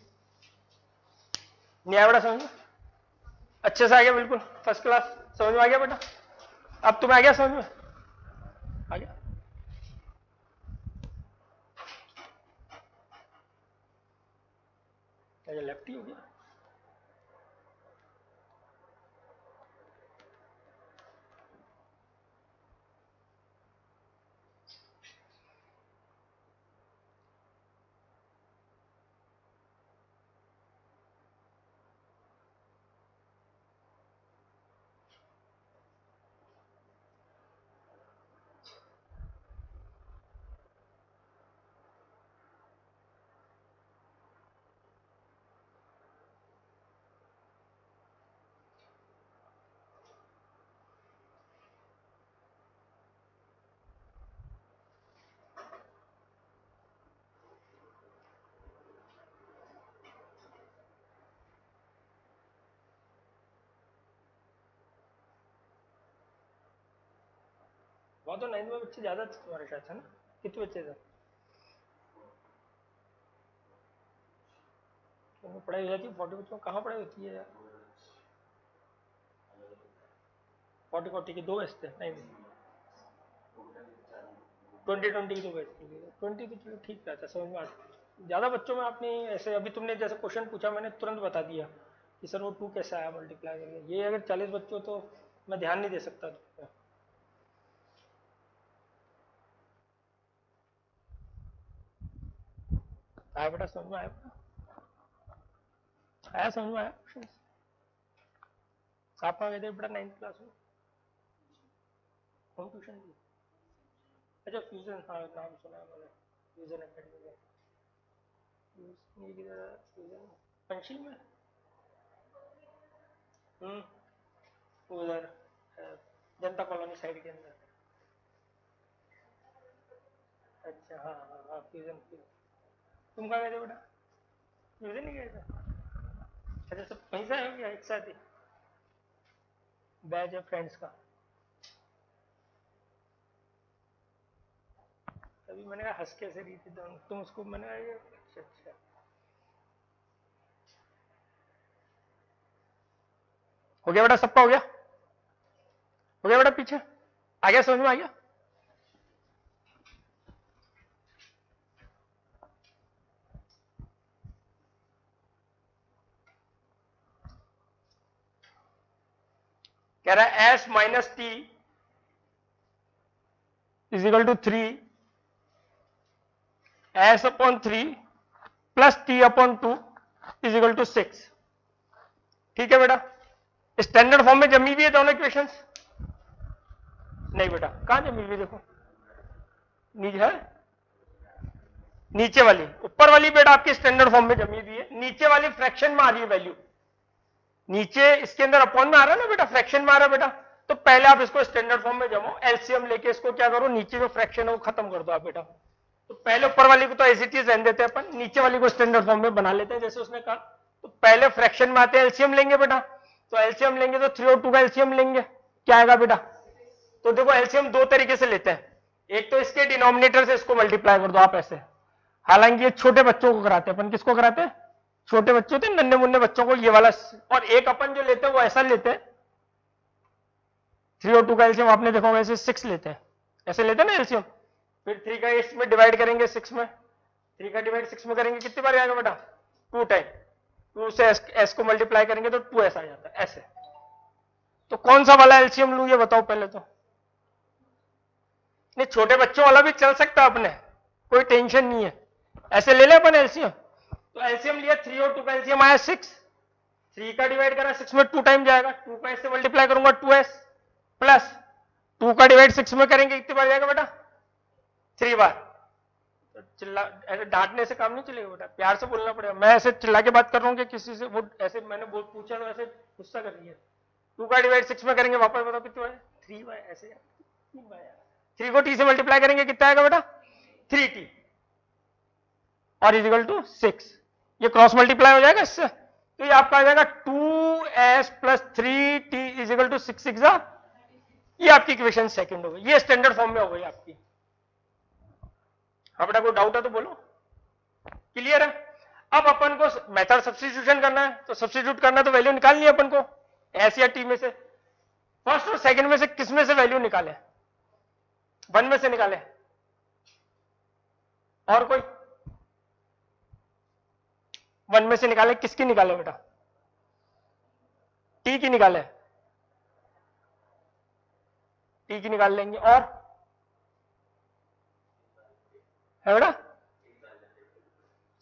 नहीं आया बेटा समझ में? अच्छे से आ गया, बिल्कुल फर्स्ट क्लास समझ में आ गया बेटा। अब तुम्हें आ गया समझ में? आ गया। 50 हो गया। वहाँ तो 9th में बच्चे ज्यादा थे तुम्हारे शायद, है ना? कितने बच्चे थे? पढ़ाई हो जाती है 40 बच्चों, कहाँ पढ़ाई होती है यार? 40 के 2 बैच थे 9th में। 20 की 2 बैच थी। 20 तो चलो ठीक रहता, समझ में आता। ज्यादा बच्चों में आपने ऐसे, अभी तुमने जैसे क्वेश्चन पूछा मैंने तुरंत बता दिया कि सर वो 2 कैसा आया मल्टीप्लाई करके। ये अगर 40 बच्चों तो मैं ध्यान नहीं दे सकता। आया बेटा, समझ में आया? आया समझ में आया? आप कहाँ गए थे बेटा 9th क्लास में? होम ट्यूशन की? अच्छा फ्यूजन, हाँ नाम सुना है मैंने, फ्यूजन अकेडमी में। फ्यूजन पंचशील में, उधर जनता कॉलोनी साइड के अंदर। अच्छा हाँ हाँ हाँ, फ्यूजन। तुम कहाँ गए थे बेटा? फ्यूजन ही गए थे? अच्छा सब वहीं से आए हो क्या एक साथ ही? बैच है फ्रेंड्स का? तभी मैंने कहा हंस कैसे रही थी तुम उसको, मैंने कहा अच्छा अच्छा। हो गया बेटा, सबका हो गया? हो गया बेटा? पीछे आ गया, समझ में आ गया? कह रहा है s minus t is equal to 3 s upon 3 plus t upon 2 is equal to 6। ठीक है बेटा? स्टैंडर्ड फॉर्म में जमी हुई है दोनों इक्वेशंस? नहीं बेटा, कहां जमी हुई? देखो नीचे है, नीचे वाली। ऊपर वाली बेटा आपकी स्टैंडर्ड फॉर्म में जमी हुई है, नीचे वाली फ्रैक्शन में आ रही है वैल्यू। नीचे इसके अंदर अपॉन में आ रहा है ना बेटा, फ्रैक्शन में आ रहा है बेटा। तो पहले आप इसको स्टैंडर्ड फॉर्म में जमो, एलसीएम लेके इसको क्या करो, नीचे जो फ्रैक्शन है वो खत्म कर दो आप बेटा। तो पहले ऊपर वाली को तो एज इट इज रहने देते हैं अपन, नीचे वाली को स्टैंडर्ड फॉर्म में बना लेते हैं जैसे उसने कहा। तो पहले फ्रैक्शन में आते हैं, एलसीएम लेंगे बेटा। तो एलसीएम लेंगे तो 3 और 2 का एलसीएम लेंगे, क्या आएगा बेटा? तो देखो एलसीएम दो तरीके से लेते हैं, एक तो इसके डिनोमिनेटर से इसको मल्टीप्लाई कर दो आप ऐसे। हालांकि ये छोटे बच्चों को कराते हैं अपन, किसको कराते हैं? छोटे बच्चे होते हैं नन्हे मुन्ने बच्चों को, ये वाला। और एक अपन जो लेते हैं वो ऐसा लेते हैं, 3 और 2 का एलसीएम आपने देखा होगा ऐसे 6 लेते हैं, ऐसे लेते हैं ना एलसीएम। फिर 3 का इसमें डिवाइड करेंगे 6 में, 3 का डिवाइड 6 में करेंगे कितनी बार आएगा बेटा? 2 टाइम। 2 से एस को मल्टीप्लाई करेंगे तो 2s आ जाता है ऐसे। तो कौन सा वाला एलसीएम लू ये बताओ पहले तो। नहीं छोटे बच्चों वाला भी चल सकता है अपने, कोई टेंशन नहीं है, ऐसे ले ले अपन एलसीएम। तो एलसीएम लिया 3 और 2 का एलसीएम आया 6, 3 का डिवाइड करा 6 में 2 टाइम जाएगा, 2 का इससे मल्टीप्लाई करूंगा 2s प्लस 2 का डिवाइड 6 में करेंगे कितनी बार जाएगा बेटा? 3 बार। तो चिल्ला ऐसे डांटने से काम नहीं चलेगा बेटा, प्यार से बोलना पड़ेगा। मैं ऐसे चिल्ला के बात कर रहा हूँ कि किसी से वो ऐसे मैंने पूछा तो ऐसे गुस्सा कर रही है। 2 का डिवाइड 6 में करेंगे वापस बताओ कितनी बार? 3 बार। ऐसे 3 बार। 3 को t से मल्टीप्लाई करेंगे कितना आएगा बेटा? 3t और इज इक्वल टू 6। ये क्रॉस मल्टीप्लाई हो जाएगा इससे, तो ये आपका आ जाएगा 2s plus 3t is equal to 6 6 जा। ये आपकी इक्वेशन सेकंड हो गई, ये स्टैंडर्ड फॉर्म में हो गई आपकी। हाँ बेटा कोई डाउट है तो बोलो। क्लियर है? अब अपन को मेथड सब्स्टिट्यूशन करना है, तो सब्स्टिट्यूट करना है तो वैल्यू निकालनी है अपन को, एस या टी में से। फर्स्ट और सेकंड में से किस में से वैल्यू निकाले? 1 में से निकाले। और कोई? वन में से निकाले, किसकी निकाले बेटा? टी की निकाले, टी की निकाल लेंगे। और है बेटा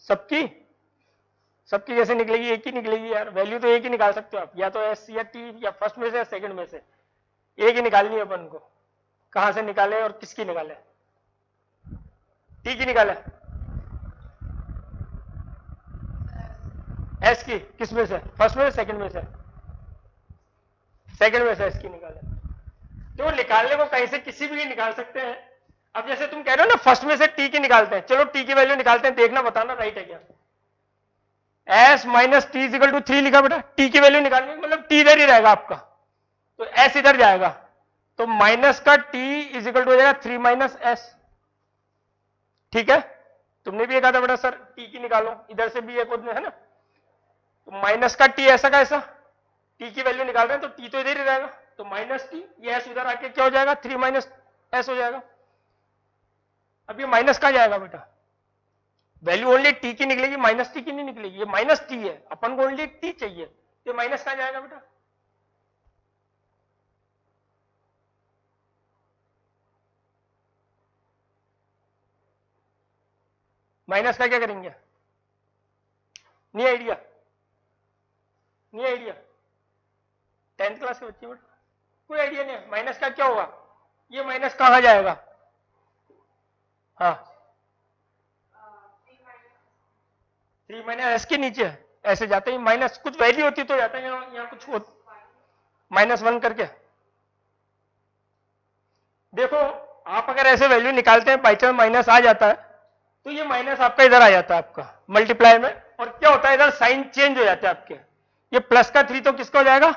सबकी, सबकी कैसे निकलेगी? एक ही निकलेगी यार, वैल्यू तो एक ही निकाल सकते हो आप, या तो एस या टी, या फर्स्ट में से या सेकंड में से, एक ही निकालनी है अपन को। कहां से निकाले और किसकी निकाले? टी की निकाले, एस की, किस में से? फर्स्ट में से सेकंड में से? सेकंड में से एस की निकाले। तो निकालने को कहीं से किसी भी निकाल सकते हैं। अब जैसे तुम कह रहे हो ना फर्स्ट में से टी की निकालते हैं, चलो टी की वैल्यू निकालते हैं, देखना बताना राइट है क्या। S minus t is equal to 3 लिखा बेटा, टी की वैल्यू निकालनी, मतलब टी इधर ही रहेगा आपका, तो एस इधर जाएगा, तो माइनस का टी इजिकल टू हो जाएगा 3 माइनस एस। ठीक है, तुमने भी ये कहा था बेटा सर टी की निकालो, इधर से भी एक है ना, तो माइनस का टी ऐसा का ऐसा, टी की वैल्यू निकाल रहे हैं तो टी तो इधर ही रहेगा, तो माइनस टी, ये एस उधर आके क्या हो जाएगा? 3 माइनस एस हो जाएगा। अब ये माइनस कहां जाएगा बेटा? वैल्यू ओनली टी की निकलेगी, माइनस टी की नहीं निकलेगी, ये माइनस टी है, अपन को ओनली टी चाहिए, तो माइनस कहां जाएगा बेटा? माइनस का क्या करेंगे? नहीं आइडिया, नहीं आइडिया, 10th क्लास के बच्चे बेटा कोई आइडिया नहीं है, माइनस का क्या होगा? ये माइनस कहां जाएगा? हाँ 3 माइनस एस के नीचे ऐसे जाते ही, माइनस कुछ वैल्यू होती तो जाता है, यहाँ कुछ -1 करके। देखो आप अगर ऐसे वैल्यू निकालते हैं, बाई चांस माइनस आ जाता है, तो ये माइनस आपका इधर आ जाता है आपका मल्टीप्लाई में, और क्या होता है इधर साइन चेंज हो जाता है आपके, ये प्लस का 3 तो किसका हो जाएगा?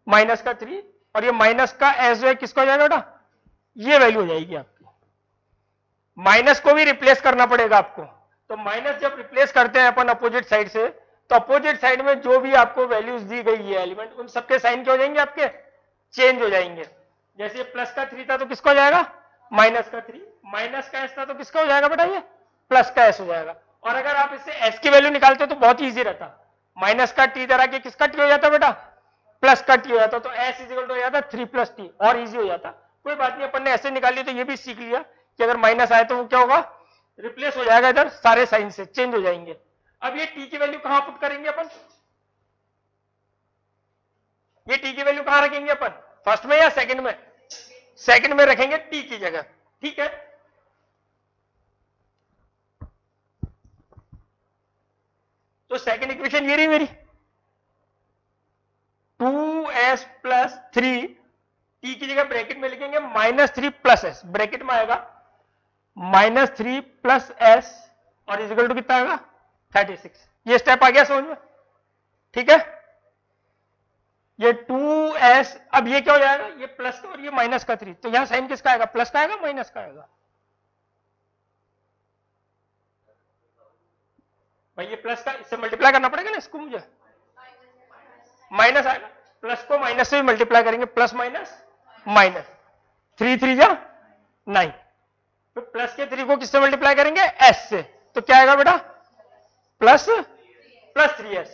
माइनस का 3, और ये माइनस का एस जो है किसका हो जाएगा बेटा? ये वैल्यू हो जाएगी आपकी। माइनस को भी रिप्लेस करना पड़ेगा आपको, तो माइनस जब रिप्लेस करते हैं अपन अपोजिट साइड से, तो अपोजिट साइड में जो भी आपको वैल्यूज दी गई है एलिमेंट, उन सबके साइन क्या हो जाएंगे आपके? चेंज हो जाएंगे। जैसे प्लस का 3 था तो किसका हो जाएगा? माइनस का 3, माइनस का एस था तो किसका हो जाएगा बेटा? ये प्लस का एस हो जाएगा। और अगर आप इससे एस की वैल्यू निकालते हो तो बहुत ईजी रहता, माइनस का टी इधर आके किसका टी हो जाता बेटा? प्लस का टी हो जाता, तो एस इज इक्वल टू हो जाता 3 प्लस टी, और ईजी हो जाता। कोई बात नहीं, अपन ने ऐसे निकाली तो ये भी सीख लिया कि अगर माइनस आए तो वो क्या होगा? रिप्लेस हो जाएगा, इधर सारे साइन से चेंज हो जाएंगे। अब ये टी की वैल्यू कहां पुट करेंगे अपन? ये टी की वैल्यू कहां रखेंगे अपन? फर्स्ट में या सेकंड में? सेकंड में रखेंगे टी की जगह। ठीक है, तो सेकंड इक्वेशन ये रही मेरी, 2s प्लस 3, टी की जगह ब्रैकेट में लिखेंगे -3 प्लस एस, ब्रैकेट में आएगा -3 प्लस एस, और इजिकल टू कितना आएगा? 36। ये स्टेप आ गया समझ में? ठीक है, ये 2s, अब ये क्या हो जाएगा? ये प्लस का और ये माइनस का 3, तो यहां साइन किसका आएगा? प्लस का आएगा, माइनस का आएगा? भाई ये प्लस का, इससे मल्टीप्लाई करना पड़ेगा ना इसको मुझे, माइनस आएगा, प्लस को माइनस से भी मल्टीप्लाई करेंगे, प्लस माइनस माइनस, 3 3 जा 9, तो प्लस के 3 को किससे मल्टीप्लाई करेंगे? एस से, तो क्या आएगा बेटा? प्लस 3s,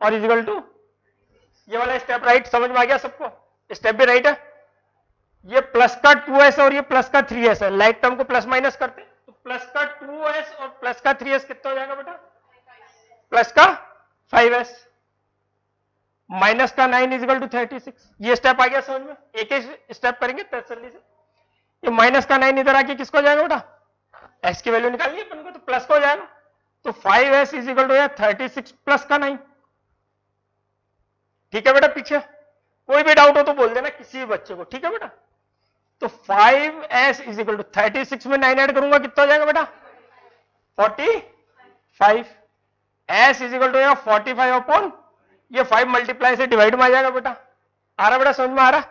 और इजिकल टू, ये वाला स्टेप राइट समझ में आ गया सबको? स्टेप भी राइट है। ये प्लस का 2s और ये प्लस का 3s है, लाइक टर्म को प्लस माइनस करते, तो प्लस का 2s और प्लस का 3s कितना हो जाएगा बेटा? प्लस का 5s, माइनस का 9 इजिकल टू 36। ये स्टेप आ गया समझ में? एक एक स्टेप करेंगे तसल्ली से। ये माइनस का 9 इधर आके किसको हो जाएगा बेटा? s की वैल्यू निकालनी है अपन को, तो प्लस का हो जाएगा, तो 5s इजिकल टू 36 प्लस का 9। ठीक है बेटा, पीछे कोई भी डाउट हो तो बोल देना किसी भी बच्चे को, ठीक है बेटा? तो 5s इजिकल टू 36 में 9 ऐड करूंगा कितना हो जाएगा बेटा? 45। s इजिकल टू 45 अपॉन ये 5 मल्टीप्लाई से डिवाइड में आ जाएगा बेटा। आ रहा बेटा, समझ में आ रहा?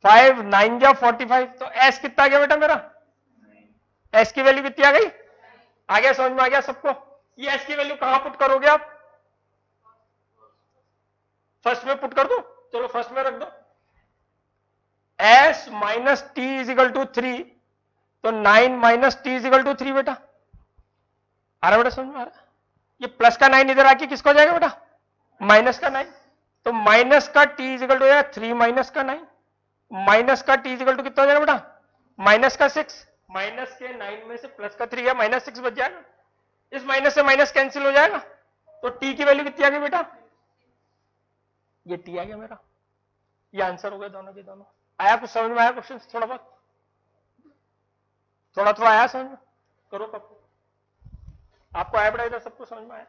5 9 जा 45, तो s कितना आ गया बेटा मेरा? s की वैल्यू कितनी आ गई? आ गया, समझ में आ गया सबको? ये s की वैल्यू कहां पुट करोगे आप? फर्स्ट में पुट कर दो, चलो फर्स्ट में रख दो, s minus t is equal to 3, तो 9 माइनस टी इजिकल टू 3 बेटा। आ रहा बेटा, समझ में आ रहा? ये प्लस का 9 इधर आके किसको हो जाएगा बेटा, माइनस का 9। तो माइनस का टी इजिकल टू हो जाएगा 3 माइनस का 9, माइनस का टी इजिकल टू कितना हो जाएगा बेटा, माइनस का 6, माइनस के 9 में से प्लस का 3 है, माइनस 6 बच जाएगा। इस माइनस से माइनस कैंसिल हो जाएगा, तो टी की वैल्यू कितनी आ गई बेटा, ये टी आ गया मेरा। ये आंसर हो गया दोनों के दोनों। आया कुछ समझ में, आया क्वेश्चन थोड़ा बहुत, थोड़ा थोड़ा आया समझ में, करो पप्पू, आपको आया बेटा, इधर सबको समझ में आया।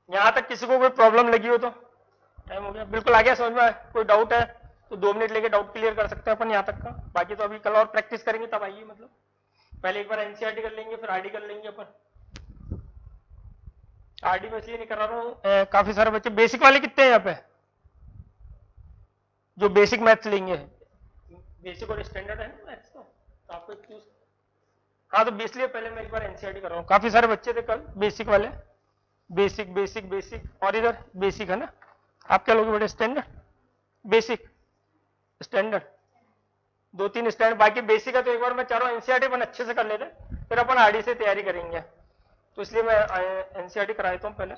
यहां तक किसी को कोई प्रॉब्लम लगी हो तो, टाइम हो गया, बिल्कुल आ गया समझ में, कोई डाउट है तो 2 मिनट लेके डाउट क्लियर कर सकते हैं अपन यहां तक का। बाकी तो अभी कल और प्रैक्टिस करेंगे तब आइए, मतलब पहले एक बार एनसीईआरटी कर लेंगे, फिर आरडी कर लेंगे अपन। आरडी में इसलिए नहीं करा रहा हूँ, काफी सारे बच्चे बेसिक वाले कितने हैं यहाँ पे जो बेसिक मैथ्स लेंगे, बेसिक और स्टैंडर्ड है ना मैथ्स, तो आपको चूज, हाँ तो इसलिए पहले मैं एक बार एनसीईआरटी कर रहा हूँ। काफी सारे बच्चे थे कल बेसिक वाले, बेसिक बेसिक बेसिक, और इधर बेसिक है ना, आप क्या लोगे बेटे, स्टैंडर्ड, बेसिक, स्टैंडर्ड, 2-3 स्टैंडर्ड, बाकी बेसिक है। तो एक बार मैं चाह रहा हूँ एनसीईआरटी अपन अच्छे से कर लेते हैं, फिर अपन आरडी से तैयारी करेंगे। तो इसलिए मैं एनसीईआरटी करा देता हूँ पहले।